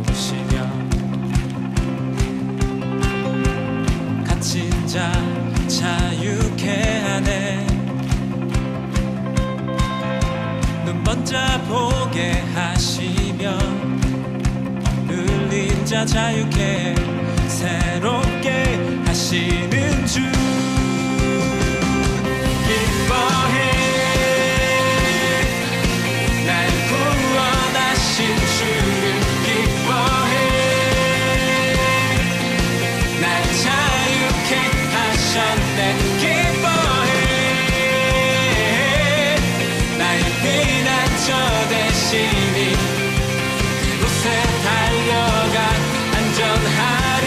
주시며 갇힌 자 자유케 하네. 눈 번져 보게 하시며 눌린 자 자유케 새롭게 하시는 주 기뻐해. 날 구원하신 주를 기뻐해. 날 자유케 하셨네. 기뻐해. 나의 피난처 되시니 그곳에 달려가 안전하리.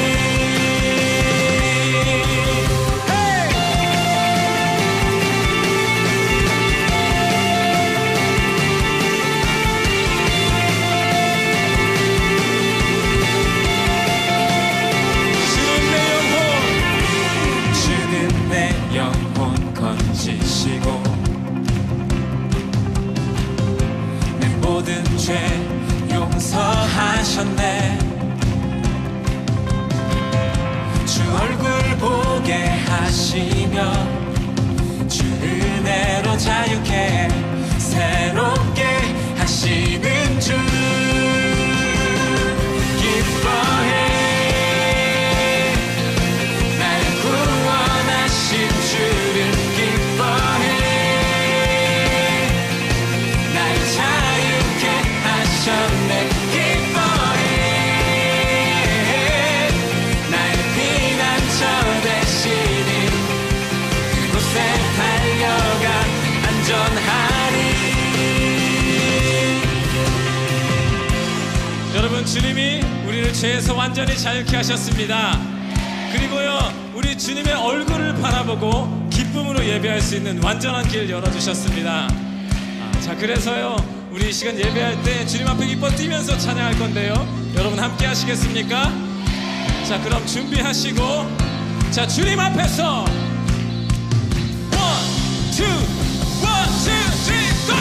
내 모든 죄 용서하셨네. 주 얼굴 보게 하시며 주 은혜로 자유케 새롭게 하시는 주 기뻐해. 날 구원하신 주를 기뻐해. 날 자유케 하셨네. 기뻐해. 나의 피난처 되시니 그곳에 달려가 안전하리. 여러분, 주님이 우리를 죄에서 완전히 자유케 하셨습니다. 그리고요, 우리 주님의 얼굴을 바라보고 기쁨으로 예배할 수 있는 완전한 길 열어주셨습니다. 자, 그래서요, 우리 이 시간 예배할 때 주님 앞에 기뻐 뛰면서 찬양할 건데요, 여러분 함께 하시겠습니까? 자, 그럼 준비하시고, 자, 주님 앞에서 원, 투, 쓰리, 고!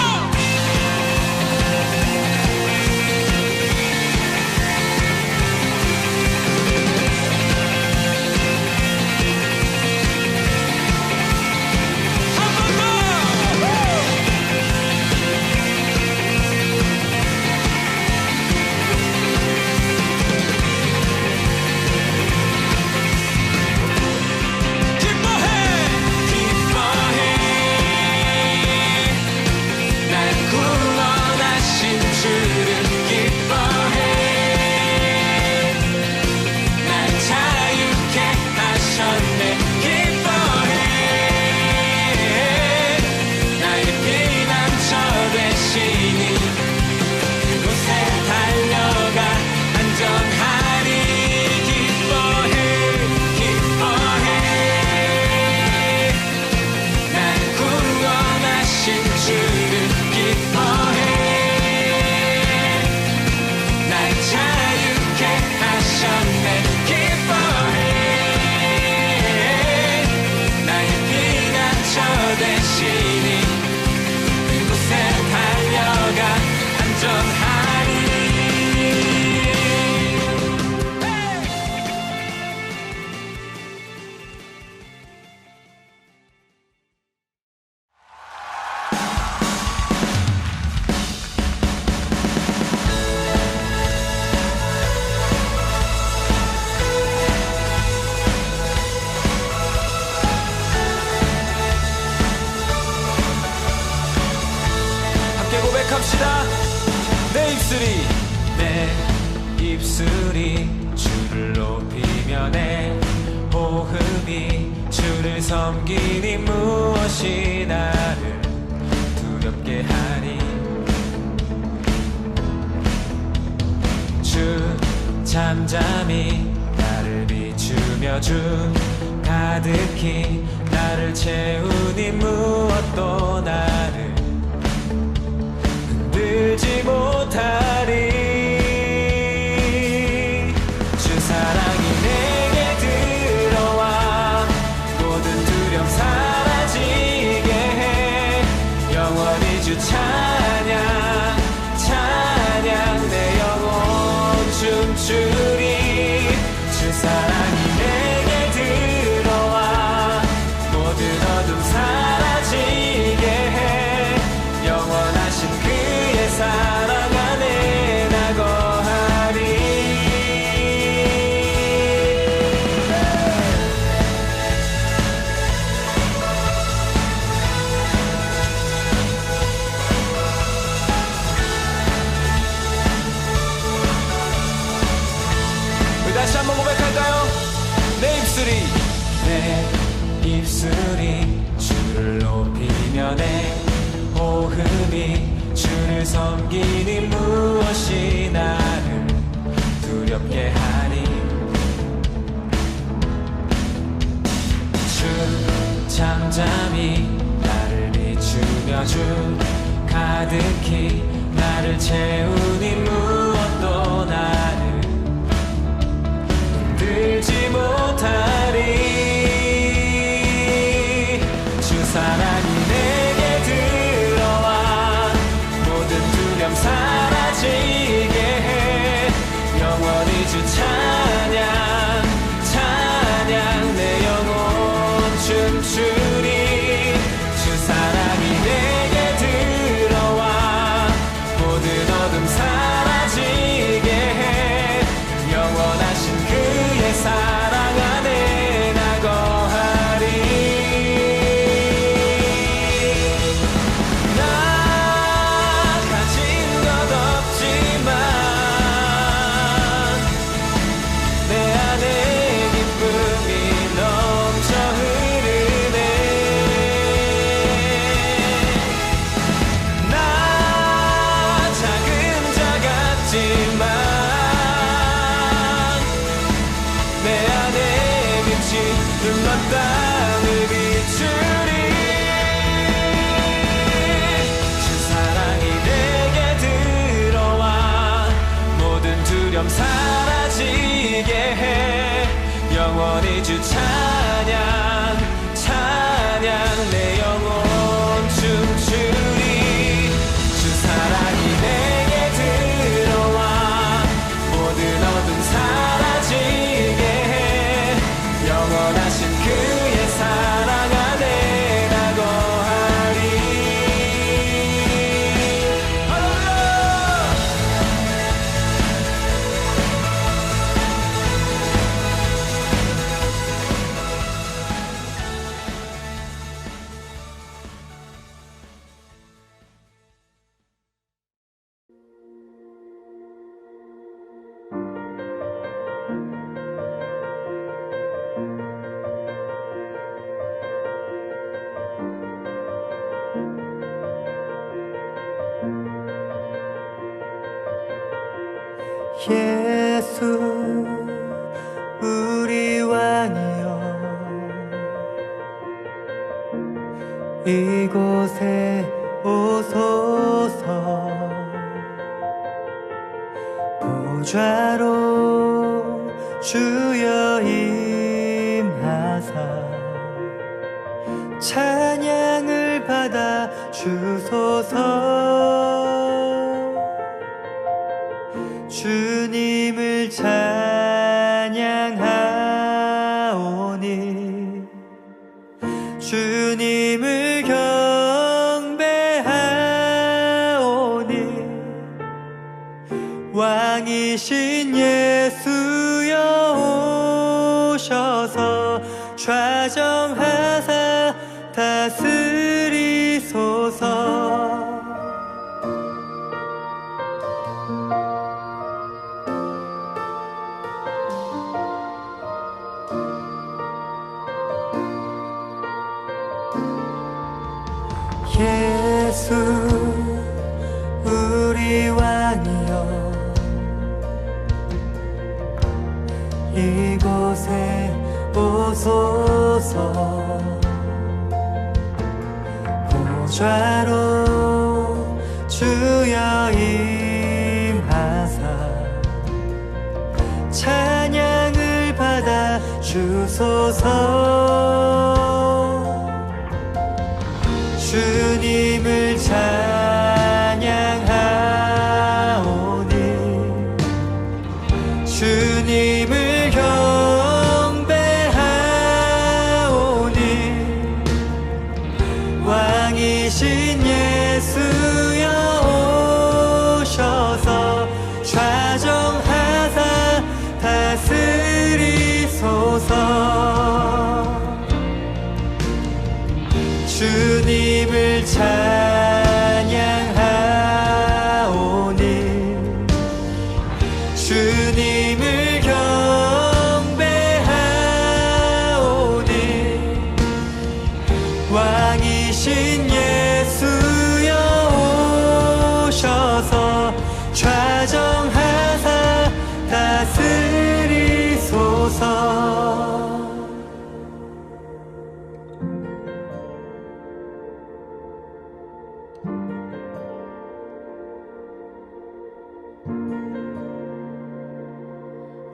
고백합시다. 내 입술이 주를 높이며 내 호흡이 주를 섬기니 무엇이 나를 두렵게 하리. 주 잠잠히 나를 비추며 주 가득히 나를 채우니 무엇도 나를 흔들지 못하리. 주 사랑이 내게 들어와 모든 두려움 사라지게 해. 영원히 주 찬양 찬양 내 영혼 주 춤추리. 주 사랑이 내게 들어와 모든 어둠 사라지게 해. 영원하신 그의 사랑 안에 나 거하리. 우리 다시 한번 고백할까요? 내 입술이 주를 높이며 내 호흡이 주를 섬기니 무엇이 나를 두렵게 하리. 주 잠잠히 나를 비추며 주 가득히 나를 채우니 무엇도 나를 흔들지 못하리. 주 사랑이 내게 들어와 모든 두려움 사라지게 해. 영원히 주 찬양 찬양 내 영혼 춤추리. 주 사랑이 내게 들어와 모든 어둠 사라지게 해. 영원하신 그의 사랑 안에 나 거하리. 나 가진 것 없지만 내 안에 기쁨이 넘쳐 흐르네. 나 작은 자 같지만 내 안에 빛이 눈먼 땅을 비추리. 주 사랑이 내게 들어와 모든 두려움 사라지게 해. 영원히 주 찬양 찬양 내 영혼 춤추리. 주 사랑이 내게 들어와 모든 어둠 사라지게 해. 영원하신 그의 사랑 안에 나 거하리. 할렐루야. 예수 우리 왕이여 이곳에 오소서. 보좌로 주여 임하사 찬양을 받아 주소서. 주님을 찬양하오니 주님을 경배하오니 왕이신 예수여 오셔서 좌정하사 다스리소서. 예수 우리 왕이여 이곳에 오소서. 보좌로 주여 임하사 찬양을 받아 주소서. 주님을 찬양하오니 주님을 경배하오니 왕이신 예수여 오셔서 좌정하사 다스리소서. 주님을 찬양하오니 주님을 경배하오니 왕이신 예수여 오셔서 좌정하사 다스리소서.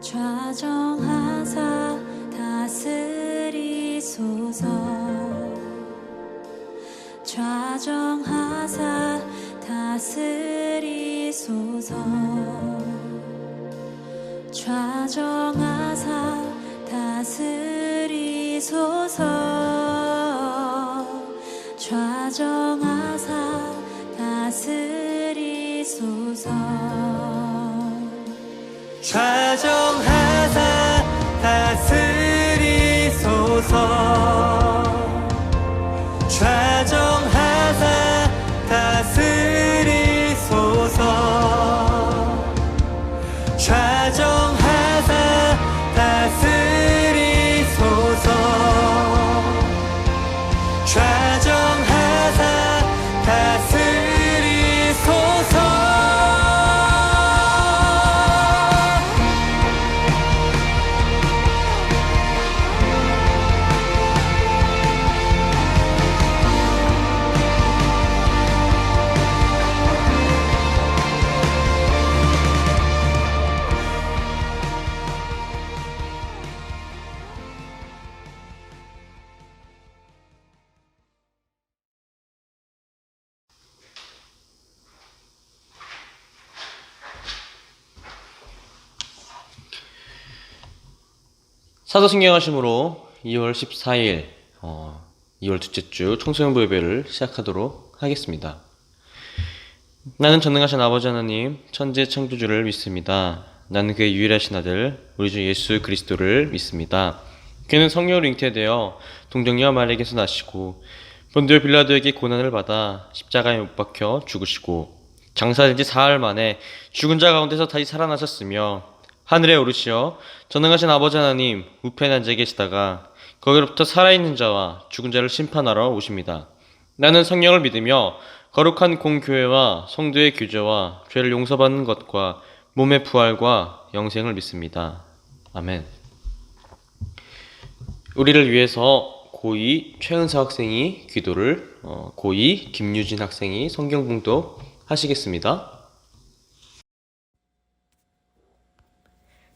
좌정하사 다스리소서. 좌정하사 다스리소서. 좌정하사 다스리소서. 좌정하사 다스리소서. 좌정하사 다스리소서. 좌정하사 다스리소서. 좌정하사 다스리소서. 좌정하사 다스리소서. 사도신경 하심으로 2월 14일 2월 둘째 주 청소년부 예배를 시작하도록 하겠습니다. 나는 전능하신 아버지 하나님 천지의 창조주를 믿습니다. 나는 그의 유일하신 아들 우리 주 예수 그리스도를 믿습니다. 그는 성령으로 잉태되어 동정녀 마리아에게서 나시고 본디오 빌라도에게 고난을 받아 십자가에 못 박혀 죽으시고 장사된 지 사흘 만에 죽은 자 가운데서 다시 살아나셨으며 하늘에 오르시어 전능하신 아버지 하나님 우편에 앉아 계시다가 거기로부터 살아있는 자와 죽은 자를 심판하러 오십니다. 나는 성령을 믿으며 거룩한 공교회와 성도의 규제와 죄를 용서받는 것과 몸의 부활과 영생을 믿습니다. 아멘. 우리를 위해서 고2 최은서 학생이 기도를, 고2 김유진 학생이 성경 봉독 하시겠습니다.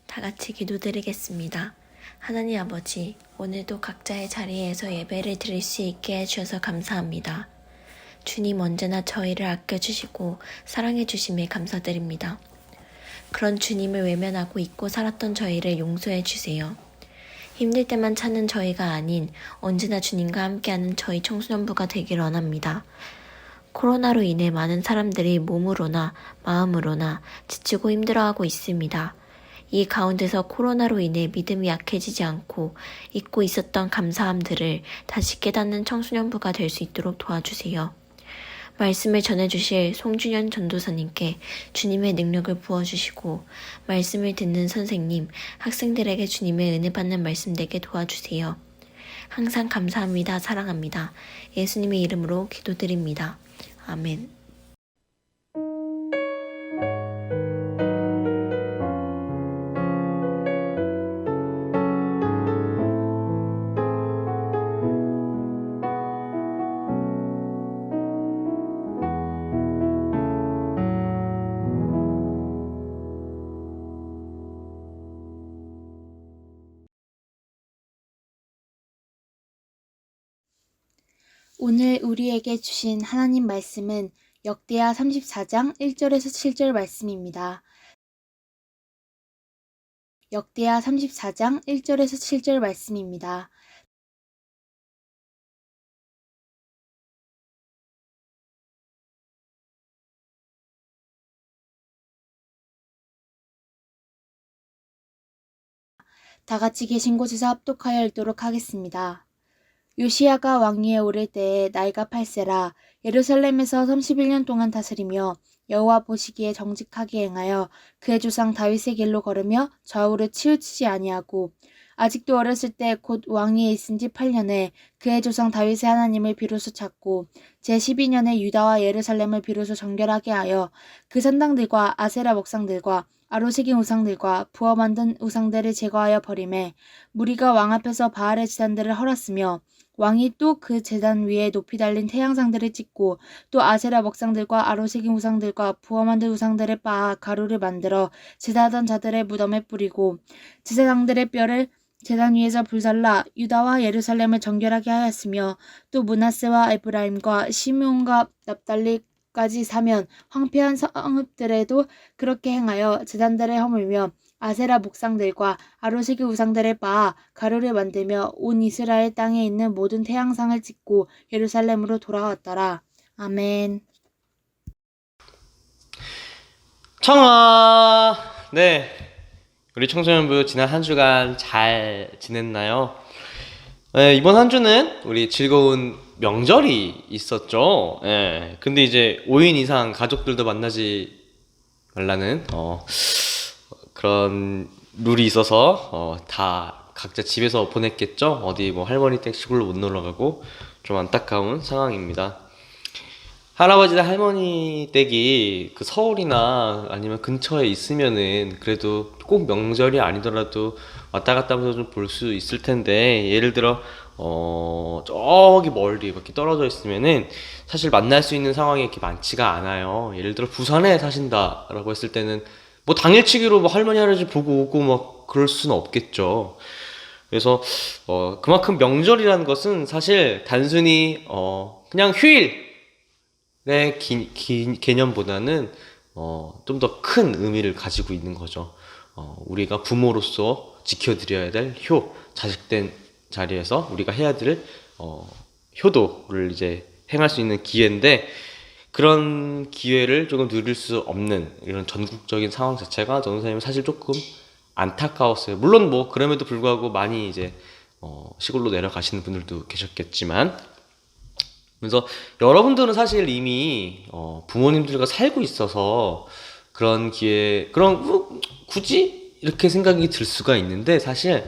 다 같이 기도드리겠습니다. 하나님 아버지, 오늘도 각자의 자리에서 예배를 드릴 수 있게 해주셔서 감사합니다. 주님 언제나 저희를 아껴주시고 사랑해주심에 감사드립니다. 그런 주님을 외면하고 잊고 살았던 저희를 용서해 주세요. 힘들 때만 찾는 저희가 아닌 언제나 주님과 함께하는 저희 청소년부가 되길 원합니다. 코로나로 인해 많은 사람들이 몸으로나 마음으로나 지치고 힘들어하고 있습니다. 이 가운데서 코로나로 인해 믿음이 약해지지 않고 잊고 있었던 감사함들을 다시 깨닫는 청소년부가 될 수 있도록 도와주세요. 말씀을 전해주실 송준현 전도사님께 주님의 능력을 부어주시고 말씀을 듣는 선생님, 학생들에게 주님의 은혜 받는 말씀 되게 도와주세요. 항상 감사합니다. 사랑합니다. 예수님의 이름으로 기도드립니다. 아멘. 오늘 우리에게 주신 하나님 말씀은 역대하 34장 1절에서 7절 말씀입니다. 역대하 34장 1절에서 7절 말씀입니다. 다 같이 계신 곳에서 합독하여 읽도록 하겠습니다. 요시야가 왕위에 오를 때에 나이가 8세라 예루살렘에서 31년 동안 다스리며 여호와 보시기에 정직하게 행하여 그의 조상 다윗의 길로 걸으며 좌우를 치우치지 아니하고 아직도 어렸을 때 곧 왕위에 있은 지 8년에 그의 조상 다윗의 하나님을 비로소 찾고 제12년에 유다와 예루살렘을 비로소 정결하게 하여 그 산당들과 아세라 목상들과 아로새긴 우상들과 부어 만든 우상들을 제거하여 버리매 무리가 왕 앞에서 바알의 제단들을 헐었으며 왕이 또 그 제단 위에 높이 달린 태양상들을 찍고 또 아세라 먹상들과 아로새긴 우상들과 부어 만든 우상들을 빻아 가루를 만들어 제사하던 자들의 무덤에 뿌리고 제사장들의 뼈를 제단 위에서 불살라 유다와 예루살렘을 정결하게 하였으며 또 므낫세와 에브라임과 시므온과 납달리까지 사면 황폐한 성읍들에도 그렇게 행하여 제단들을 허물며 아세라 목상들과 아로새긴 우상들을 빻아 가루를 만들며 온 이스라엘 땅에 있는 모든 태양상을 찍고 예루살렘으로 돌아왔더라. 아멘. 청아! 네. 우리 청소년부 지난 한 주간 잘 지냈나요? 네, 이번 한 주는 우리 즐거운 명절이 있었죠. 네. 근데 이제 5인 이상 가족들도 만나지 말라는, 그런 룰이 있어서 다 각자 집에서 보냈겠죠. 어디 뭐 할머니 댁 시골로 못 놀러 가고 좀 안타까운 상황입니다. 할아버지나 할머니 댁이 그 서울이나 아니면 근처에 있으면은 그래도 꼭 명절이 아니더라도 왔다 갔다 하면서 좀 볼 수 있을 텐데, 예를 들어 저기 멀리 이렇게 떨어져 있으면은 사실 만날 수 있는 상황이 이렇게 많지가 않아요. 예를 들어 부산에 사신다라고 했을 때는 뭐 당일치기로 뭐 할머니 할아버지 보고 오고 막 그럴 수는 없겠죠. 그래서 그만큼 명절이라는 것은 사실 단순히 그냥 휴일의 개념보다는 좀 더 큰 의미를 가지고 있는 거죠. 우리가 부모로서 지켜드려야 될 자식된 자리에서 우리가 해야 될 효도를 이제 행할 수 있는 기회인데, 그런 기회를 조금 누릴 수 없는 이런 전국적인 상황 자체가 전도사님은 사실 조금 안타까웠어요. 물론 뭐 그럼에도 불구하고 많이 이제 시골로 내려가시는 분들도 계셨겠지만, 그래서 여러분들은 사실 이미 부모님들과 살고 있어서 그런 기회, 굳이 이렇게 생각이 들 수가 있는데, 사실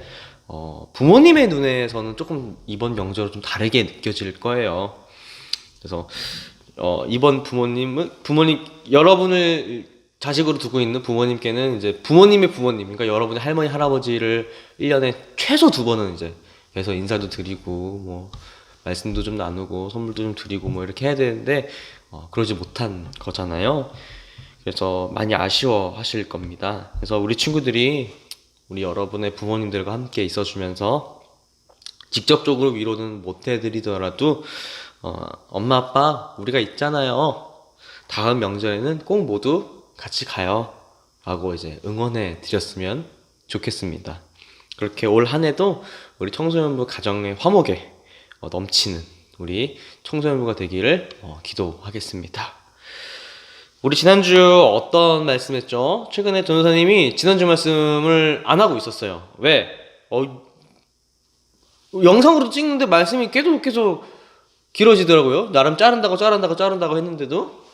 부모님의 눈에서는 조금 이번 명절은 좀 다르게 느껴질 거예요. 그래서 이번 여러분을 자식으로 두고 있는 부모님께는 이제 부모님의 부모님, 그러니까 여러분의 할머니, 할아버지를 1년에 최소 2번은 이제 해서 인사도 드리고, 뭐, 말씀도 좀 나누고, 선물도 좀 드리고, 뭐, 이렇게 해야 되는데, 그러지 못한 거잖아요. 그래서 많이 아쉬워 하실 겁니다. 그래서 우리 친구들이 우리 여러분의 부모님들과 함께 있어주면서 직접적으로 위로는 못 해드리더라도, 엄마, 아빠, 우리가 있잖아요. 다음 명절에는 꼭 모두 같이 가요. 라고 이제 응원해 드렸으면 좋겠습니다. 그렇게 올 한 해도 우리 청소년부 가정의 화목에 넘치는 우리 청소년부가 되기를 기도하겠습니다. 우리 지난주 어떤 말씀 했죠? 최근에 전도사님이 지난주 말씀을 안 하고 있었어요. 왜? 영상으로 찍는데 말씀이 계속 길어지더라고요. 나름 자른다고 했는데도.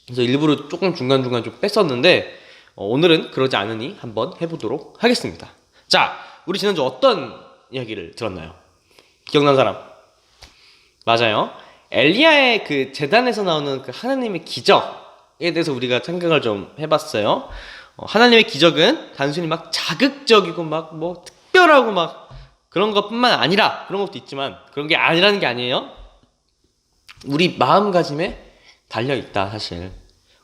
그래서 일부러 조금 중간중간 좀 뺐었는데, 오늘은 그러지 않으니 한번 해보도록 하겠습니다. 자, 우리 지난주 어떤 이야기를 들었나요? 기억나는 사람? 맞아요. 엘리야의 그 제단에서 나오는 그 하나님의 기적에 대해서 우리가 생각을 좀 해봤어요. 하나님의 기적은 단순히 막 자극적이고 막 뭐 특별하고 막 그런 것뿐만 아니라, 그런 것도 있지만 그런 게 아니라는 게 아니에요. 우리 마음가짐에 달려있다, 사실.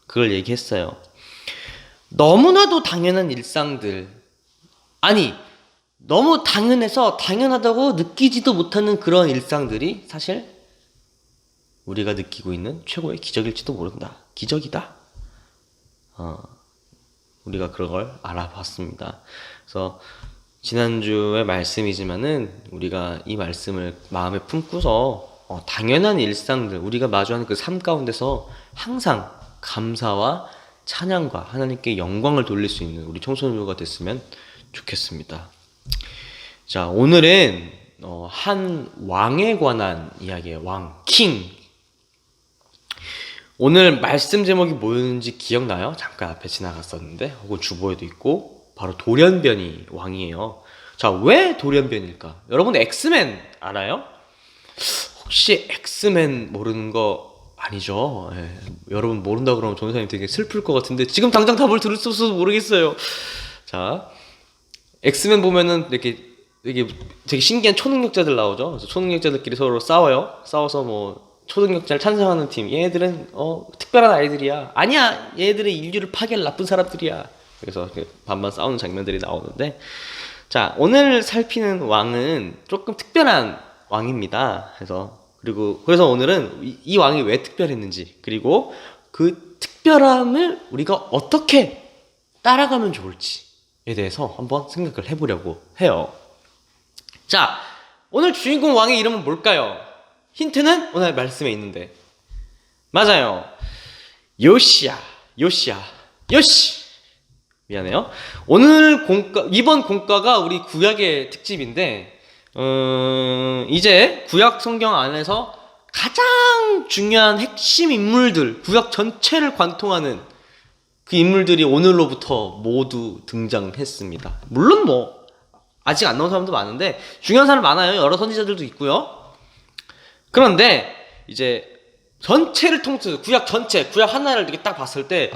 그걸 얘기했어요. 너무나도 당연한 일상들, 아니 너무 당연해서 당연하다고 느끼지도 못하는 그런 일상들이 사실 우리가 느끼고 있는 최고의 기적일지도 모른다. 기적이다. 우리가 그런 걸 알아봤습니다. 그래서 지난주의 말씀이지만은 우리가 이 말씀을 마음에 품고서 당연한 일상들, 우리가 마주하는 그 삶 가운데서 항상 감사와 찬양과 하나님께 영광을 돌릴 수 있는 우리 청소년부가 됐으면 좋겠습니다. 자, 오늘은 한 왕에 관한 이야기예요. 왕, 킹. 오늘 말씀 제목이 뭐였는지 기억나요? 잠깐 앞에 지나갔었는데, 혹은 주보에도 있고, 바로 돌연변이 왕이에요. 자, 왜 돌연변일까? 여러분 엑스맨 알아요? 혹시 엑스맨 모르는 거 아니죠? 예. 여러분 모른다 그러면 전도사님 되게 슬플 것 같은데 지금 당장 답을 들을 수 없어서 모르겠어요. 자, 엑스맨 보면은 이렇게 되게 신기한 초능력자들 나오죠. 그래서 초능력자들끼리 서로 싸워요. 싸워서 뭐 초능력자를 찬성하는 팀, 얘네들은 특별한 아이들이야. 아니야, 얘네들은 인류를 파괴할 나쁜 사람들이야. 그래서 반반 싸우는 장면들이 나오는데, 자, 오늘 살피는 왕은 조금 특별한 왕입니다. 그래서 오늘은 이 왕이 왜 특별했는지, 그리고 그 특별함을 우리가 어떻게 따라가면 좋을지에 대해서 한번 생각을 해보려고 해요. 자, 오늘 주인공 왕의 이름은 뭘까요? 힌트는 오늘 말씀에 있는데, 맞아요. 요시. 미안해요. 이번 공과가 우리 구약의 특집인데, 이제 구약 성경 안에서 가장 중요한 핵심 인물들, 구약 전체를 관통하는 그 인물들이 오늘로부터 모두 등장했습니다. 물론 뭐 아직 안 나온 사람도 많은데 중요한 사람 많아요. 여러 선지자들도 있고요. 그런데 이제 전체를 통틀어서 구약 하나를 이렇게 딱 봤을 때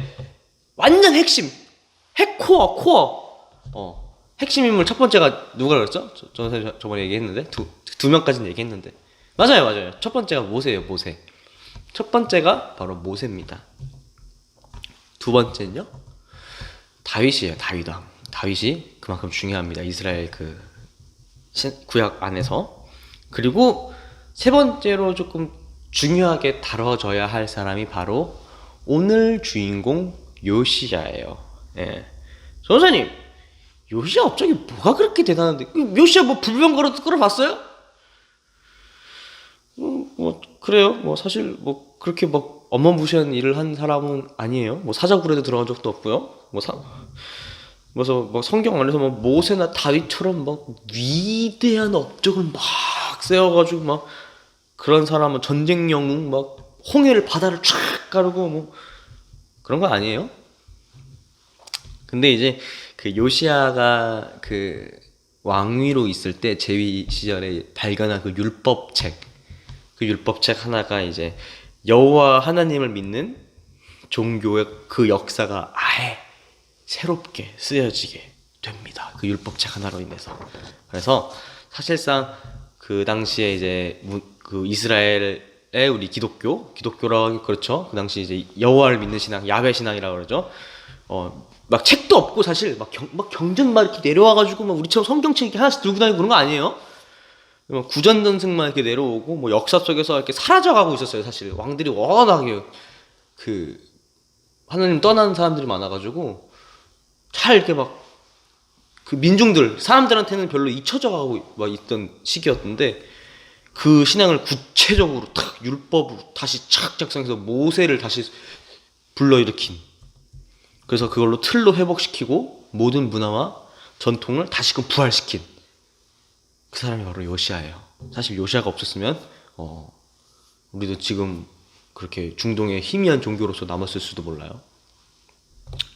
완전 핵심, 코어. 핵심 인물 첫 번째가 누가 그랬죠? 저번에 얘기했는데 두 명까지는 얘기했는데 맞아요. 첫 번째가 모세예요. 모세. 첫 번째가 바로 모세입니다. 두 번째는요, 다윗이에요. 다윗왕. 다윗이 그만큼 중요합니다. 이스라엘 그 구약 안에서. 그리고 세 번째로 조금 중요하게 다뤄져야 할 사람이 바로 오늘 주인공 요시야예요. 예. 전사님, 요시야 갑자기 뭐가 그렇게 대단한데? 요시야 뭐 불병 끌어봤어요? 뭐 그래요. 뭐 사실 뭐 그렇게 막 어마무시한 일을 한 사람은 아니에요. 뭐 사자굴에도 들어간 적도 없고요. 그래서 뭐 성경 안에서 뭐 모세나 다윗처럼 막 위대한 업적을 막 세워가지고 막 그런 사람은 전쟁 영웅 막 홍해를 바다를 쫙 가르고 뭐 그런 거 아니에요. 근데 이제 그 요시야가 그 왕위로 있을 때 제위 시절에 발견한 그 율법책 하나가 이제 여호와 하나님을 믿는 종교의 그 역사가 아예 새롭게 쓰여지게 됩니다. 그 율법책 하나로 인해서. 그래서 사실상 그 당시에 이제 그 이스라엘의 우리 기독교라고 하기 그렇죠. 그 당시 이제 여호와를 믿는 신앙, 야훼 신앙이라고 그러죠. 막 책도 없고 사실 막 경전 막 이렇게 내려와가지고 막 우리처럼 성경책 이렇게 하나씩 들고 다니고 그런 거 아니에요. 구전전승만 이렇게 내려오고 뭐 역사 속에서 이렇게 사라져가고 있었어요. 사실 왕들이 워낙에 그 하나님 떠나는 사람들이 많아가지고 잘 이렇게 막 그 민중들 사람들한테는 별로 잊혀져 가고 막 있던 시기였던데, 그 신앙을 구체적으로 탁 율법으로 다시 착 작성해서 모세를 다시 불러일으킨, 그래서 그걸로 틀로 회복시키고 모든 문화와 전통을 다시금 부활시킨 그 사람이 바로 요시야예요. 사실 요시야가 없었으면 우리도 지금 그렇게 중동의 희미한 종교로서 남았을 수도 몰라요.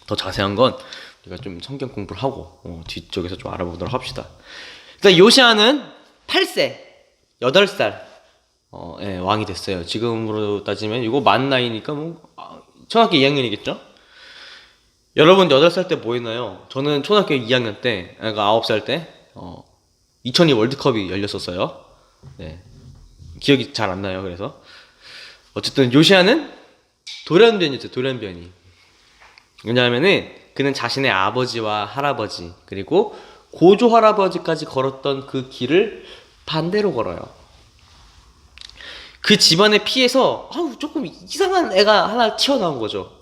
더 자세한 건 우리가 좀 성경 공부를 하고 뒤쪽에서 좀 알아보도록 합시다. 일단 요시야는 8살 예, 왕이 됐어요. 지금으로 따지면 이거 만 나이니까 뭐 초등학교 2학년이겠죠? 여러분 8살 때 뭐 했나요? 저는 초등학교 2학년 때, 그러니까 9살 때 2002 월드컵이 열렸었어요. 네. 기억이 잘 안 나요. 그래서 어쨌든 요시야는 돌연변이었죠. 돌연변이. 왜냐하면은 그는 자신의 아버지와 할아버지 그리고 고조 할아버지까지 걸었던 그 길을 반대로 걸어요. 그 집안의 피에서 조금 이상한 애가 하나 튀어나온 거죠.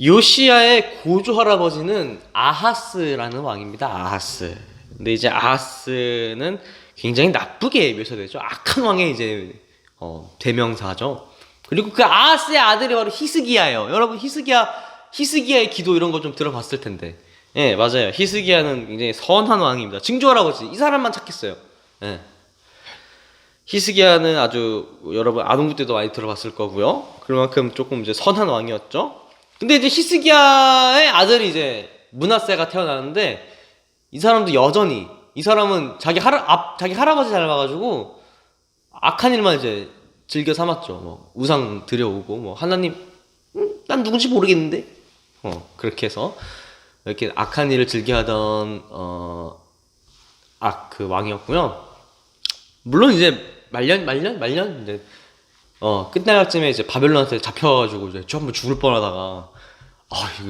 요시야의 고조 할아버지는 아하스라는 왕입니다. 아하스. 근데 이제 아하스는 굉장히 나쁘게 묘사되죠. 악한 왕의 이제 대명사죠. 그리고 그 아하스의 아들이 바로 히스기야예요. 여러분 히스기야의 기도 이런 거 좀 들어봤을 텐데. 예, 맞아요. 히스기야는 굉장히 선한 왕입니다. 증조 할아버지 이 사람만 찾겠어요. 예. 히스기야는 아주 여러분 아동부 때도 많이 들어봤을 거고요. 그만큼 조금 이제 선한 왕이었죠. 근데 이제 히스기야의 아들이 이제 므낫세가 태어나는데 이 사람도 여전히 이 사람은 자기 할아버지 닮아가지고 악한 일만 이제 즐겨 삼았죠. 뭐 우상 들여오고 뭐 하나님 난 누군지 모르겠는데 그렇게 해서 이렇게 악한 일을 즐겨하던 그 왕이었고요. 물론 이제 말년 이제 끝날 쯤에 이제 바벨론한테 잡혀가지고 이제 전부 죽을 뻔하다가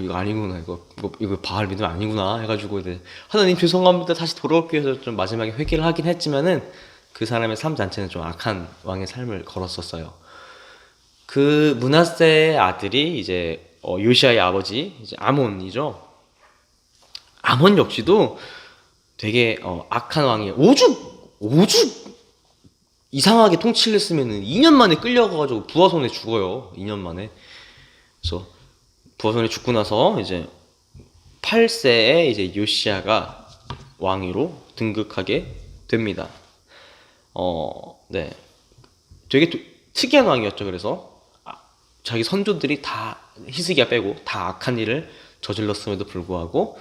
이거 아니구나 이거 바알 믿음 아니구나 해가지고 이제 하나님 죄송합니다 다시 돌아올게요 해서 좀 마지막에 회개를 하긴 했지만은 그 사람의 삶 자체는 좀 악한 왕의 삶을 걸었었어요. 그 므낫세의 아들이 이제 요시야의 아버지 이제 아몬이죠. 아몬 역시도 되게 악한 왕이에요. 오죽 이상하게 통치를 했으면은 2년 만에 끌려가가지고 부하손에 죽어요. 2년 만에. 그래서 부하손에 죽고 나서 이제 8세에 이제 요시야가 왕위로 등극하게 됩니다. 네. 되게 특이한 왕이었죠. 그래서 자기 선조들이 다 히스기야 빼고 다 악한 일을 저질렀음에도 불구하고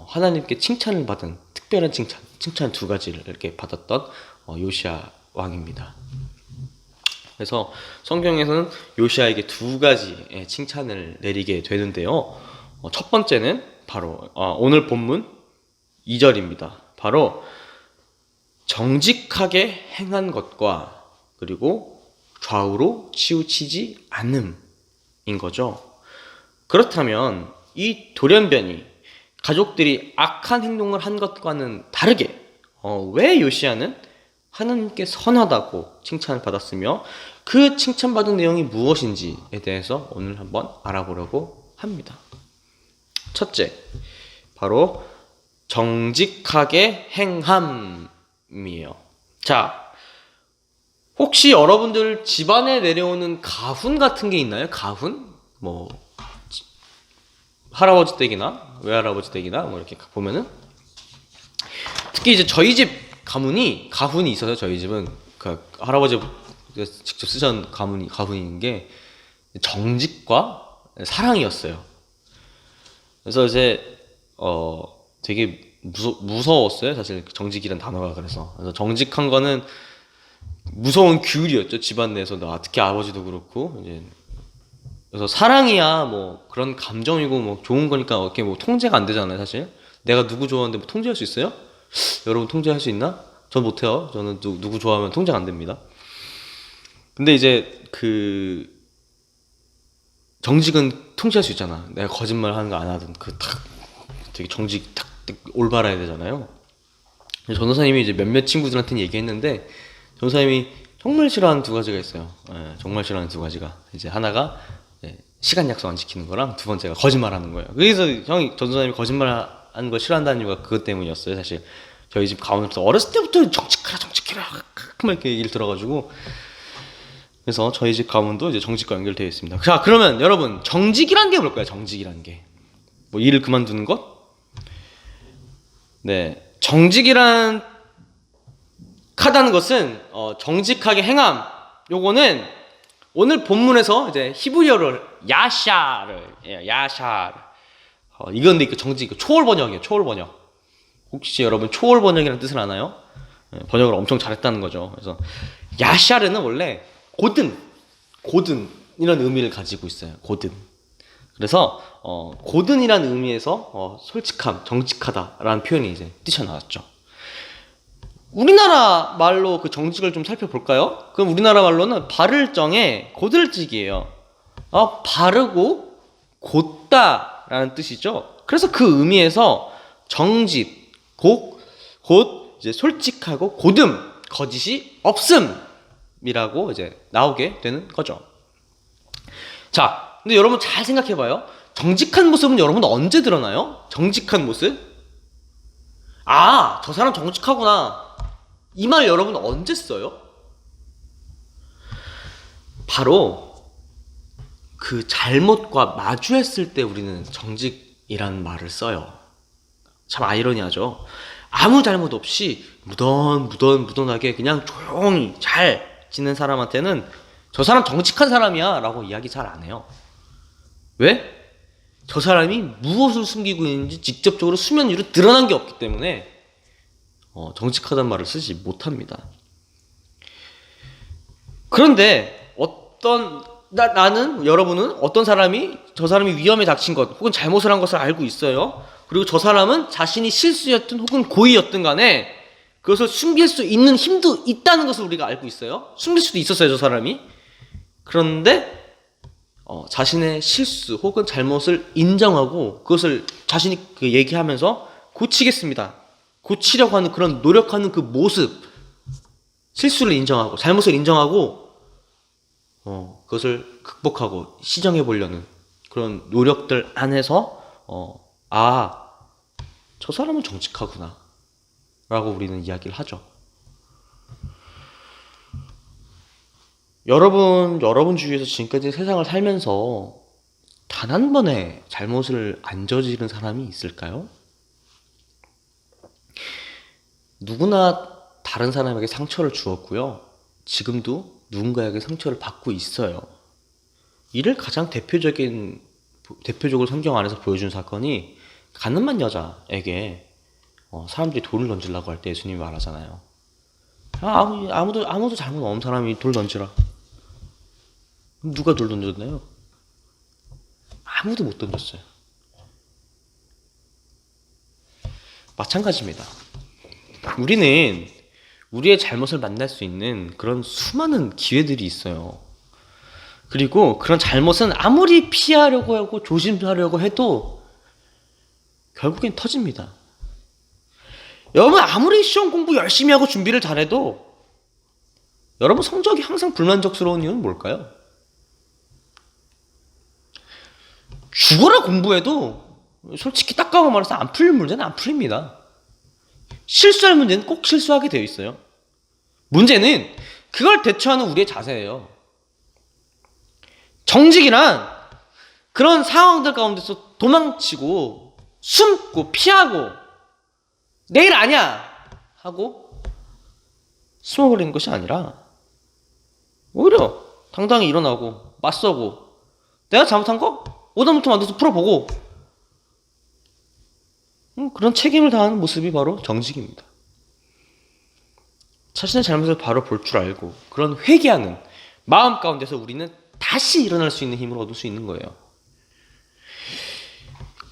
하나님께 칭찬을 받은 특별한 칭찬 두 가지를 이렇게 받았던 요시야 왕입니다. 그래서 성경에서는 요시야에게 두 가지의 칭찬을 내리게 되는데요. 첫 번째는 바로 오늘 본문 2절입니다. 바로 정직하게 행한 것과 그리고 좌우로 치우치지 않음인 거죠. 그렇다면 이 돌연변이 가족들이 악한 행동을 한 것과는 다르게 왜 요시야는 하나님께 선하다고 칭찬을 받았으며 그 칭찬받은 내용이 무엇인지에 대해서 오늘 한번 알아보려고 합니다. 첫째, 바로 정직하게 행함이에요. 자, 혹시 여러분들 집안에 내려오는 가훈 같은 게 있나요? 가훈? 뭐 할아버지 댁이나 외할아버지 댁이나 뭐 이렇게 보면은 특히 이제 저희 집 가훈이 있어서 저희 집은 그 할아버지 직접 쓰신 가훈인 게 정직과 사랑이었어요. 그래서 이제 되게 무서웠어요. 사실 정직이란 단어가 그래서 정직한 거는 무서운 규율이었죠. 집안 내에서 특히 아버지도 그렇고 이제 그래서 사랑이야 뭐 그런 감정이고 뭐 좋은 거니까 이렇게 뭐 통제가 안 되잖아요. 사실 내가 누구 좋아하는데 뭐 통제할 수 있어요? 여러분 통제할 수 있나? 전 못해요. 저는 누구 좋아하면 통제가 안 됩니다. 근데 이제 그 정직은 통제할 수 있잖아. 내가 거짓말 하는 거 안 하든 되게 정직 올바라야 되잖아요. 전도사님이 이제 몇몇 친구들한테는 얘기했는데 전도사님이 정말 싫어하는 두 가지가 있어요. 정말 싫어하는 두 가지가 이제 하나가 시간 약속 안 지키는 거랑 두 번째가 거짓말하는 거예요. 그래서 전도사님이 거짓말하는 걸 싫어한다는 이유가 그것 때문이었어요. 사실 저희 집 가운데서 어렸을 때부터 정직해라 막 이렇게 얘기를 들어가지고 그래서 저희 집 가문도 이제 정직과 연결되어 있습니다. 자, 그러면 여러분 정직이란 게 뭘까요? 정직이란 게 뭐 일을 그만두는 것? 네, 정직이란 하다는 것은 정직하게 행함. 요거는 오늘 본문에서 이제 히브리어를 야샤를 이건데 그 정직 초월 번역이에요. 초월 번역. 혹시 여러분 초월 번역이라는 뜻을 아나요? 번역을 엄청 잘했다는 거죠. 그래서 야샤르는 원래 고든이라는 의미를 가지고 있어요. 고든. 그래서 고든이라는 의미에서 솔직함, 정직하다라는 표현이 이제 뛰쳐나왔죠. 우리나라 말로 그 정직을 좀 살펴볼까요? 그럼 우리나라 말로는 바를 정에 고들직이에요. 바르고 곧다라는 뜻이죠. 그래서 그 의미에서 정직, 곧 이제 솔직하고 고듬, 거짓이 없음이라고 이제 나오게 되는 거죠. 자, 근데 여러분 잘 생각해봐요. 정직한 모습은 여러분 언제 드러나요? 정직한 모습? 아, 저 사람 정직하구나. 이 말 여러분 언제 써요? 바로 그 잘못과 마주했을 때 우리는 정직이라는 말을 써요. 참 아이러니하죠. 아무 잘못 없이 무던하게 그냥 조용히 잘 지낸 사람한테는 저 사람 정직한 사람이야 라고 이야기 잘 안 해요. 왜? 저 사람이 무엇을 숨기고 있는지 직접적으로 수면 위로 드러난 게 없기 때문에 정직하다는 말을 쓰지 못합니다. 그런데 나는, 여러분은 어떤 사람이 저 사람이 위험에 닥친 것 혹은 잘못을 한 것을 알고 있어요. 그리고 저 사람은 자신이 실수였든 혹은 고의였든 간에 그것을 숨길 수 있는 힘도 있다는 것을 우리가 알고 있어요. 숨길 수도 있었어요, 저 사람이. 그런데 자신의 실수 혹은 잘못을 인정하고 그것을 자신이 얘기하면서 고치겠습니다. 고치려고 하는 그런 노력하는 그 모습, 실수를 인정하고 잘못을 인정하고 그것을 극복하고 시정해 보려는 그런 노력들 안에서 저 사람은 정직하구나 라고 우리는 이야기를 하죠. 여러분 주위에서 지금까지 세상을 살면서 단 한 번의 잘못을 안 저지른 사람이 있을까요? 누구나 다른 사람에게 상처를 주었고요. 지금도 누군가에게 상처를 받고 있어요. 이를 가장 대표적으로 성경 안에서 보여준 사건이 가늠한 여자에게 사람들이 돌을 던지려고 할 때 예수님이 말하잖아요. 아무도 잘못 없는 사람이 돌 던지라. 누가 돌 던졌나요? 아무도 못 던졌어요. 마찬가지입니다. 우리는 우리의 잘못을 만날 수 있는 그런 수많은 기회들이 있어요. 그리고 그런 잘못은 아무리 피하려고 하고 조심하려고 해도 결국엔 터집니다. 여러분 아무리 시험 공부 열심히 하고 준비를 잘해도 여러분 성적이 항상 불만족스러운 이유는 뭘까요? 죽어라 공부해도 솔직히 딱가고 말해서 안 풀릴 문제는 안 풀립니다. 실수할 문제는 꼭 실수하게 되어 있어요. 문제는 그걸 대처하는 우리의 자세예요. 정직이란 그런 상황들 가운데서 도망치고 숨고 피하고 내일 아니야 하고 숨어버리는 것이 아니라 오히려 당당히 일어나고 맞서고 내가 잘못한 거 오답부터 만들어서 풀어보고 그런 책임을 다하는 모습이 바로 정직입니다. 자신의 잘못을 바로 볼 줄 알고 그런 회개하는 마음 가운데서 우리는 다시 일어날 수 있는 힘을 얻을 수 있는 거예요.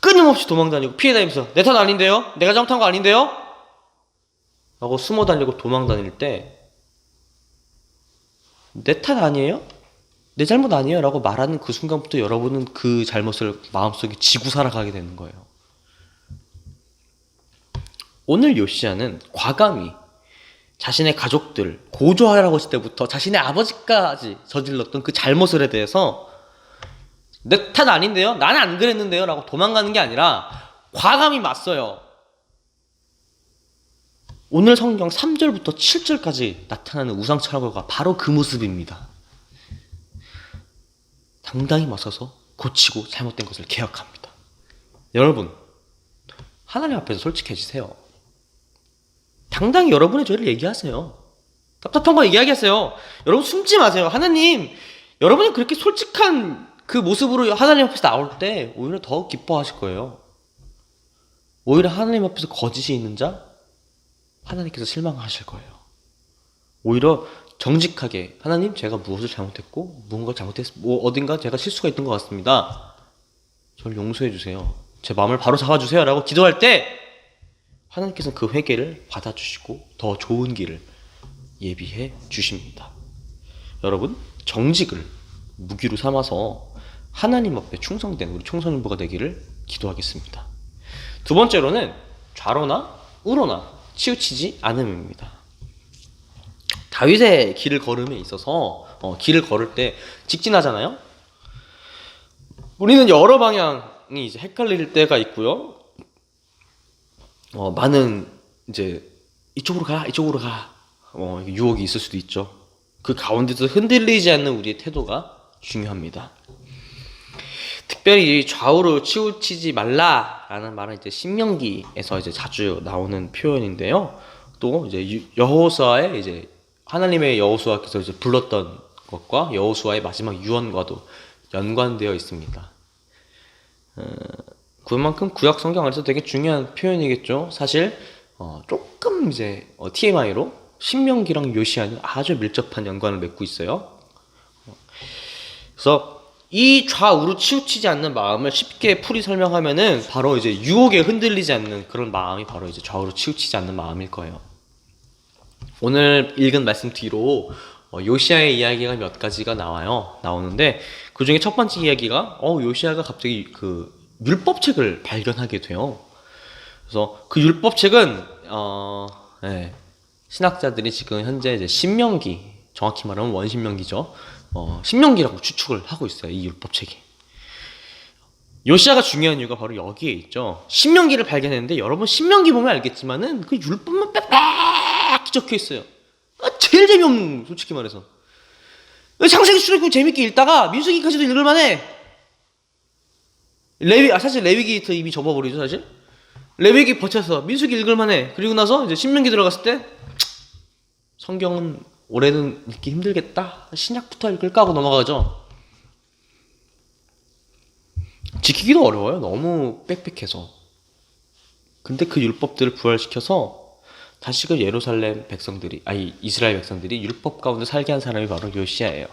끊임없이 도망다니고 피해다니면서 내 탓 아닌데요? 내가 잘못한 거 아닌데요? 라고 숨어다니고 도망다닐 때 내 탓 아니에요? 내 잘못 아니에요? 라고 말하는 그 순간부터 여러분은 그 잘못을 마음속에 지고 살아가게 되는 거예요. 오늘 요시야는 과감히 자신의 가족들, 고조 할아버지 때부터 자신의 아버지까지 저질렀던 그 잘못에 대해서 내 탓 아닌데요? 나는 안 그랬는데요? 라고 도망가는 게 아니라 과감히 맞서요. 오늘 성경 3절부터 7절까지 나타나는 우상철학과 바로 그 모습입니다. 당당히 맞서서 고치고 잘못된 것을 개혁합니다. 여러분, 하나님 앞에서 솔직해지세요. 당당히 여러분의 죄를 얘기하세요. 답답한 거 얘기하세요. 여러분 숨지 마세요. 하나님, 여러분이 그렇게 솔직한 그 모습으로 하나님 앞에서 나올 때 오히려 더 기뻐하실 거예요. 오히려 하나님 앞에서 거짓이 있는 자, 하나님께서 실망하실 거예요. 오히려 정직하게 하나님 제가 무엇을 잘못했고 무언가 어딘가 제가 실수가 있던 것 같습니다. 저를 용서해 주세요. 제 마음을 바로 잡아주세요 라고 기도할 때 하나님께서는 그 회개를 받아주시고 더 좋은 길을 예비해 주십니다. 여러분, 정직을 무기로 삼아서 하나님 앞에 충성된 우리 청소년부가 되기를 기도하겠습니다. 두 번째로는 좌로나 우로나 치우치지 않음입니다. 다윗의 길을 걸음에 있어서 길을 걸을 때 직진하잖아요. 우리는 여러 방향 이제 헷갈릴 때가 있고요. 많은 이제 이쪽으로 가. 유혹이 있을 수도 있죠. 그 가운데서 흔들리지 않는 우리의 태도가 중요합니다. 특별히 좌우로 치우치지 말라라는 말은 이제 신명기에서 이제 자주 나오는 표현인데요. 또 이제 여호수아의 이제 하나님의 여호수아께서 이제 불렀던 것과 여호수아의 마지막 유언과도 연관되어 있습니다. 그만큼 구약 성경 안에서 되게 중요한 표현이겠죠. 사실 조금 이제 TMI로 신명기랑 요시아는 아주 밀접한 연관을 맺고 있어요. 그래서 이 좌우로 치우치지 않는 마음을 쉽게 풀이 설명하면은 바로 이제 유혹에 흔들리지 않는 그런 마음이 바로 이제 좌우로 치우치지 않는 마음일 거예요. 오늘 읽은 말씀 뒤로 요시아의 이야기가 몇 가지가 나오는데 그 중에 첫 번째 이야기가 요시아가 갑자기 그 율법책을 발견하게 돼요. 그래서 그 율법책은 신학자들이 지금 현재 이제 신명기, 정확히 말하면 원신명기죠. 신명기라고 추측을 하고 있어요. 이 율법책이. 요시아가 중요한 이유가 바로 여기에 있죠. 신명기를 발견했는데 여러분 신명기 보면 알겠지만은 그 율법만 빽빽 적혀 있어요. 제일 재미없는, 솔직히 말해서. 창세기 출애굽 재밌게 읽다가 민수기까지도 읽을만해. 사실 레위기 이미 접어버리죠, 사실. 레위기 버텨서 민수기 읽을만해. 그리고 나서 이제 신명기 들어갔을 때 성경은 올해는 읽기 힘들겠다. 신약부터 읽을까 하고 넘어가죠. 지키기도 어려워요. 너무 빽빽해서. 근데 그 율법들을 부활시켜서 다시금 예루살렘 백성들이, 이스라엘 백성들이 율법 가운데 살게 한 사람이 바로 요시아예요.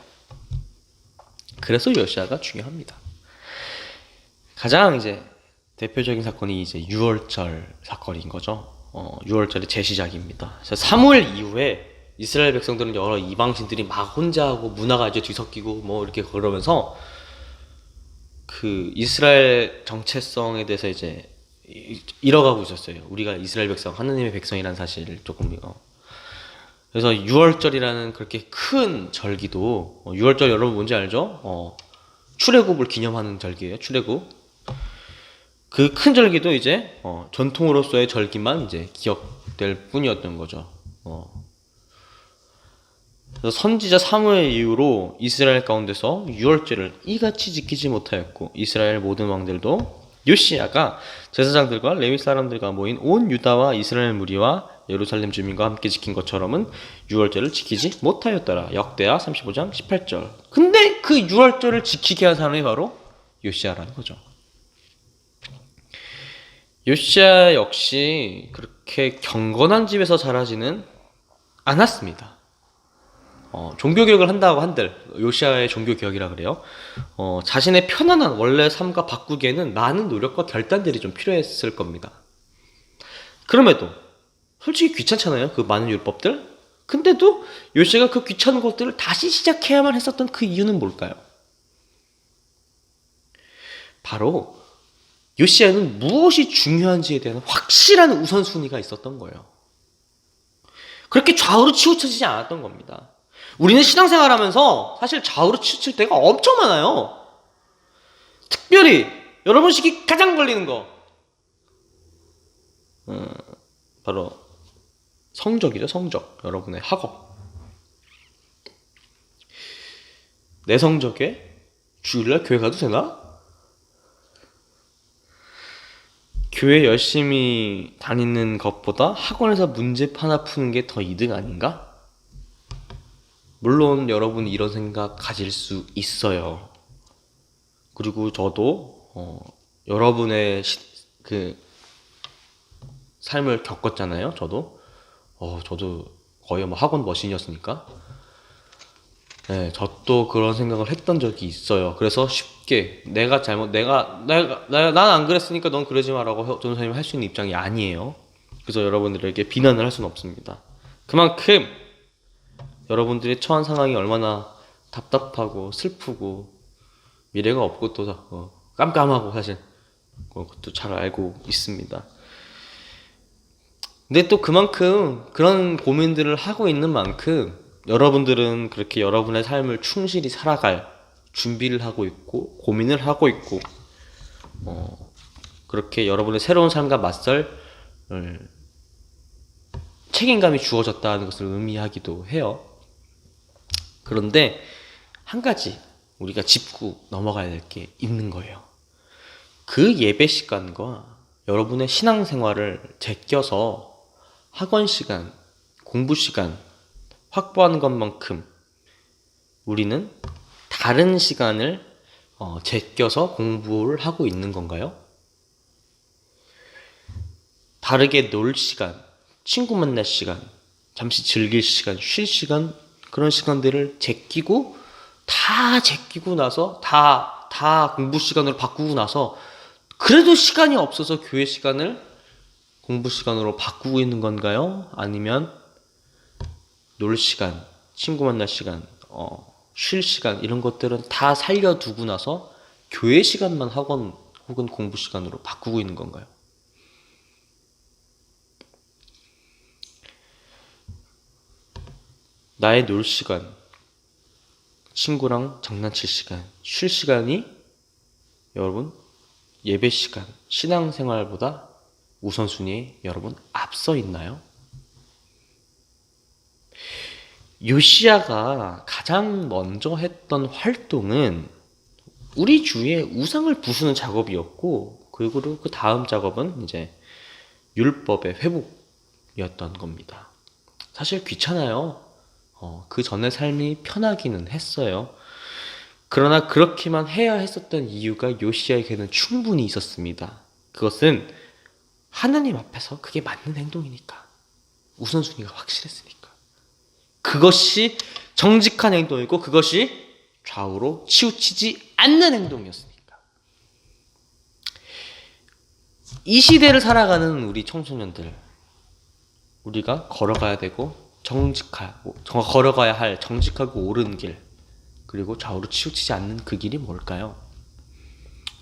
그래서 요시아가 중요합니다. 가장 이제 대표적인 사건이 이제 유월절 사건인 거죠. 유월절의 제시작입니다. 사무엘 이후에 이스라엘 백성들은 여러 이방신들이 막 혼자 하고 문화가 이제 뒤섞이고 뭐 이렇게 그러면서 그 이스라엘 정체성에 대해서 이제 잃어가고 있었어요. 우리가 이스라엘 백성, 하느님의 백성이라는 사실을 조금 그래서 유월절이라는 그렇게 큰 절기도 유월절 여러분 뭔지 알죠? 출애굽을 기념하는 절기예요. 출애굽. 그 큰 절기도 이제 전통으로서의 절기만 이제 기억될 뿐이었던 거죠. 그래서 선지자 사무엘 이후로 이스라엘 가운데서 유월절을 이같이 지키지 못하였고 이스라엘 모든 왕들도 요시아가 제사장들과 레위 사람들과 모인 온 유다와 이스라엘 무리와 예루살렘 주민과 함께 지킨 것처럼은 유월절을 지키지 못하였더라. 역대하 35장 18절. 근데 그 유월절을 지키게 한 사람이 바로 요시아라는 거죠. 요시아 역시 그렇게 경건한 집에서 자라지는 않았습니다. 종교개혁을 한다고 한들, 요시아의 종교개혁이라 그래요. 자신의 편안한 원래 삶과 바꾸기에는 많은 노력과 결단들이 좀 필요했을 겁니다. 그럼에도 솔직히 귀찮잖아요, 그 많은 율법들. 근데도 요시아가 그 귀찮은 것들을 다시 시작해야만 했었던 그 이유는 뭘까요? 바로 요시아는 무엇이 중요한지에 대한 확실한 우선순위가 있었던 거예요. 그렇게 좌우로 치우쳐지지 않았던 겁니다. 우리는 신앙생활 하면서 사실 좌우로 치우칠 때가 엄청 많아요. 특별히 여러분 시기 가장 걸리는 거 바로 성적이죠. 성적. 여러분의 학업. 내 성적에 주일날 교회 가도 되나? 교회 열심히 다니는 것보다 학원에서 문제 하나 푸는 게 더 이득 아닌가? 물론 여러분 이런 생각 가질 수 있어요. 그리고 저도 여러분의 그 삶을 겪었잖아요. 저도 거의 뭐 학원 머신이었으니까. 네, 저도 그런 생각을 했던 적이 있어요. 그래서 쉽게 난 안 그랬으니까 넌 그러지 마라고 전도사님이 할 수 있는 입장이 아니에요. 그래서 여러분들에게 비난을 할 수는 없습니다. 그만큼 여러분들이 처한 상황이 얼마나 답답하고 슬프고 미래가 없고 또 깜깜하고 사실 그것도 잘 알고 있습니다. 근데 또 그만큼 그런 고민들을 하고 있는 만큼 여러분들은 그렇게 여러분의 삶을 충실히 살아갈 준비를 하고 있고 고민을 하고 있고 그렇게 여러분의 새로운 삶과 맞설 책임감이 주어졌다는 것을 의미하기도 해요. 그런데 한 가지 우리가 짚고 넘어가야 될 게 있는 거예요. 그 예배 시간과 여러분의 신앙생활을 제껴서 학원 시간, 공부 시간 확보하는 것만큼 우리는 다른 시간을 제껴서 공부를 하고 있는 건가요? 다르게 놀 시간, 친구 만날 시간, 잠시 즐길 시간, 쉴 시간, 그런 시간들을 제끼고 나서 다 공부 시간으로 바꾸고 나서 그래도 시간이 없어서 교회 시간을 공부 시간으로 바꾸고 있는 건가요? 아니면 놀 시간, 친구 만날 시간, 쉴 시간 이런 것들은 다 살려두고 나서 교회 시간만 학원 혹은 공부 시간으로 바꾸고 있는 건가요? 나의 놀 시간, 친구랑 장난칠 시간, 쉴 시간이 여러분 예배 시간, 신앙생활보다 우선순위에 여러분 앞서 있나요? 요시야가 가장 먼저 했던 활동은 우리 주위에 우상을 부수는 작업이었고, 그리고 그 다음 작업은 이제 율법의 회복이었던 겁니다. 사실 귀찮아요. 그 전의 삶이 편하기는 했어요. 그러나 그렇게만 해야 했었던 이유가 요시야에게는 충분히 있었습니다. 그것은 하나님 앞에서 그게 맞는 행동이니까. 우선순위가 확실했으니까. 그것이 정직한 행동이고 그것이 좌우로 치우치지 않는 행동이었으니까. 이 시대를 살아가는 우리 청소년들, 우리가 걸어가야 되고 걸어가야 할 정직하고 옳은 길, 그리고 좌우로 치우치지 않는 그 길이 뭘까요?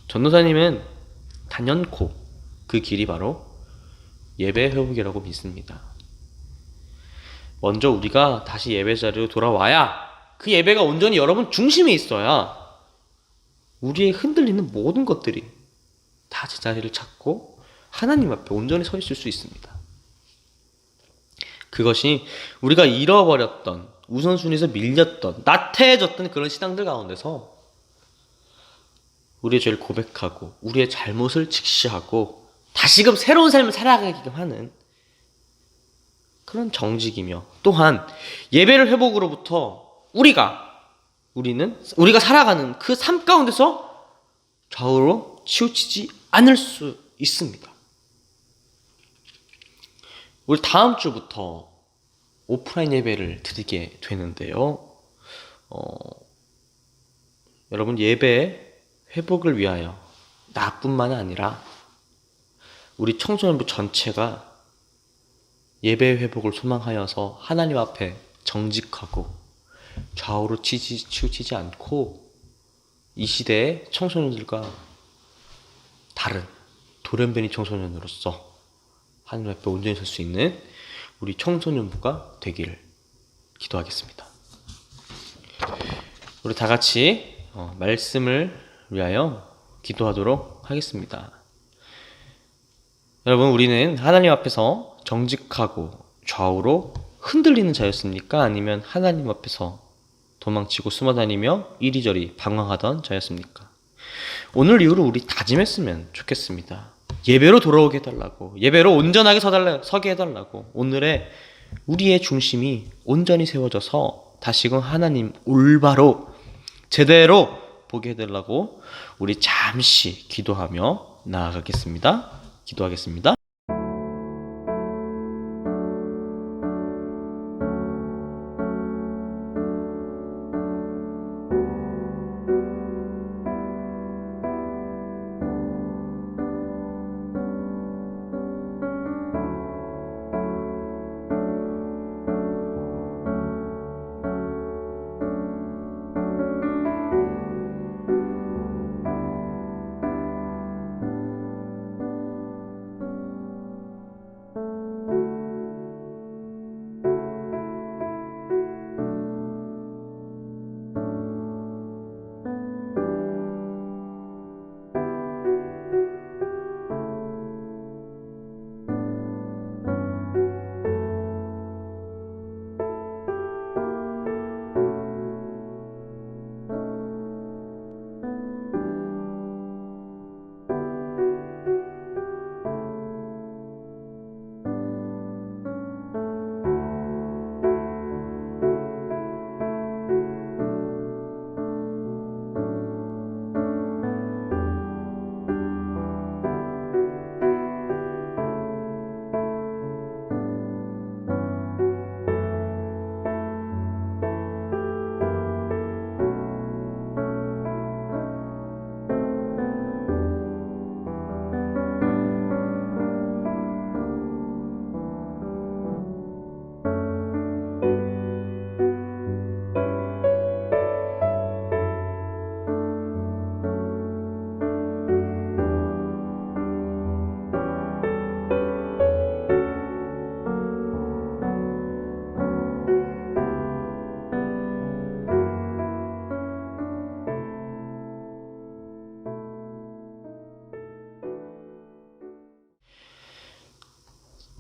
전도사님은 단연코 그 길이 바로 예배 회복이라고 믿습니다. 먼저 우리가 다시 예배 자리로 돌아와야, 그 예배가 온전히 여러분 중심에 있어야 우리의 흔들리는 모든 것들이 다 제자리를 찾고 하나님 앞에 온전히 서 있을 수 있습니다. 그것이 우리가 잃어버렸던, 우선순위에서 밀렸던, 나태해졌던 그런 신앙들 가운데서 우리의 죄를 고백하고 우리의 잘못을 직시하고 다시금 새로운 삶을 살아가게끔 하는 그런 정직이며, 또한 예배를 회복으로부터 우리가 살아가는 그 삶 가운데서 좌우로 치우치지 않을 수 있습니다. 우리 다음 주부터 오프라인 예배를 드리게 되는데요. 여러분, 예배 회복을 위하여 나뿐만 아니라 우리 청소년부 전체가 예배 회복을 소망하여서 하나님 앞에 정직하고 좌우로 치우치지 않고 이 시대의 청소년들과 다른 돌연변이 청소년으로서 하나님 앞에 온전히 설 수 있는 우리 청소년부가 되기를 기도하겠습니다. 우리 다 같이 말씀을 위하여 기도하도록 하겠습니다. 여러분, 우리는 하나님 앞에서 정직하고 좌우로 흔들리는 자였습니까? 아니면 하나님 앞에서 도망치고 숨어다니며 이리저리 방황하던 자였습니까? 오늘 이후로 우리 다짐했으면 좋겠습니다. 예배로 돌아오게 해달라고, 예배로 온전하게 서게 해달라고, 오늘의 우리의 중심이 온전히 세워져서 다시금 하나님 올바로 제대로 보게 해달라고 우리 잠시 기도하며 나아가겠습니다. 기도하겠습니다.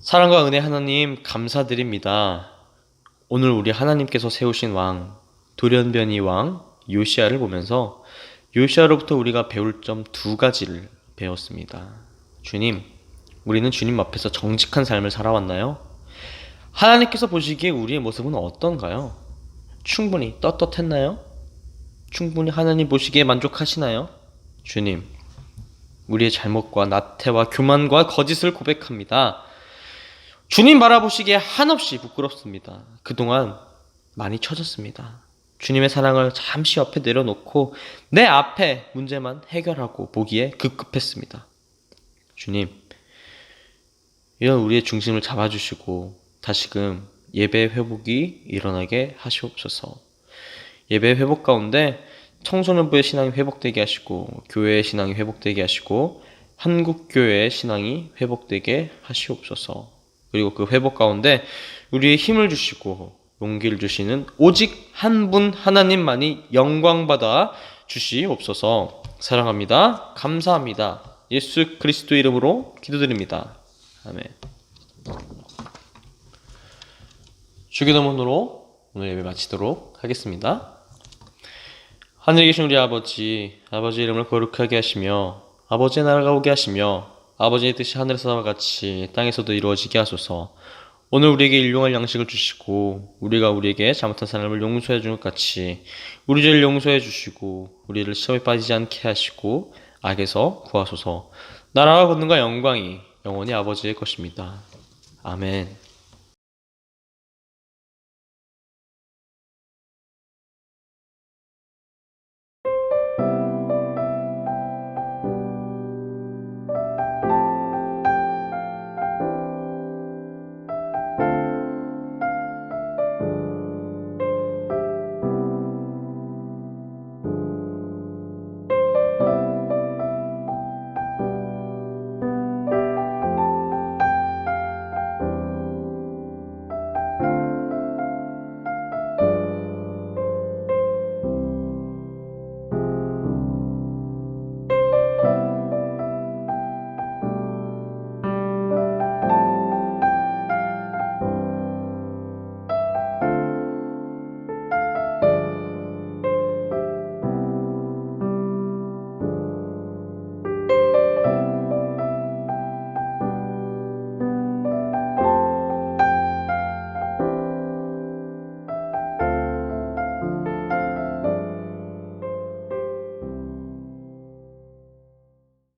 사랑과 은혜 하나님 감사드립니다. 오늘 우리 하나님께서 세우신 왕, 돌연변이 왕 요시야를 보면서 요시야로부터 우리가 배울 점 두 가지를 배웠습니다. 주님, 우리는 주님 앞에서 정직한 삶을 살아왔나요? 하나님께서 보시기에 우리의 모습은 어떤가요? 충분히 떳떳했나요? 충분히 하나님 보시기에 만족하시나요? 주님, 우리의 잘못과 나태와 교만과 거짓을 고백합니다. 주님 바라보시기에 한없이 부끄럽습니다. 그동안 많이 처졌습니다. 주님의 사랑을 잠시 옆에 내려놓고 내 앞에 문제만 해결하고 보기에 급급했습니다. 주님, 이런 우리의 중심을 잡아주시고 다시금 예배 회복이 일어나게 하시옵소서. 예배 회복 가운데 청소년부의 신앙이 회복되게 하시고 교회의 신앙이 회복되게 하시고 한국교회의 신앙이 회복되게 하시옵소서. 그리고 그 회복 가운데 우리의 힘을 주시고 용기를 주시는 오직 한 분 하나님만이 영광받아 주시옵소서. 사랑합니다. 감사합니다. 예수 그리스도 이름으로 기도드립니다. 아멘. 주기도문으로 오늘 예배 마치도록 하겠습니다. 하늘에 계신 우리 아버지 이름을 거룩하게 하시며 아버지의 나라가 오게 하시며 아버지의 뜻이 하늘에서와 같이 땅에서도 이루어지게 하소서. 오늘 우리에게 일용할 양식을 주시고 우리가 우리에게 잘못한 사람을 용서해 준 것 같이 우리 죄를 용서해 주시고 우리를 시험에 빠지지 않게 하시고 악에서 구하소서. 나라와 권능과 영광이 영원히 아버지의 것입니다. 아멘.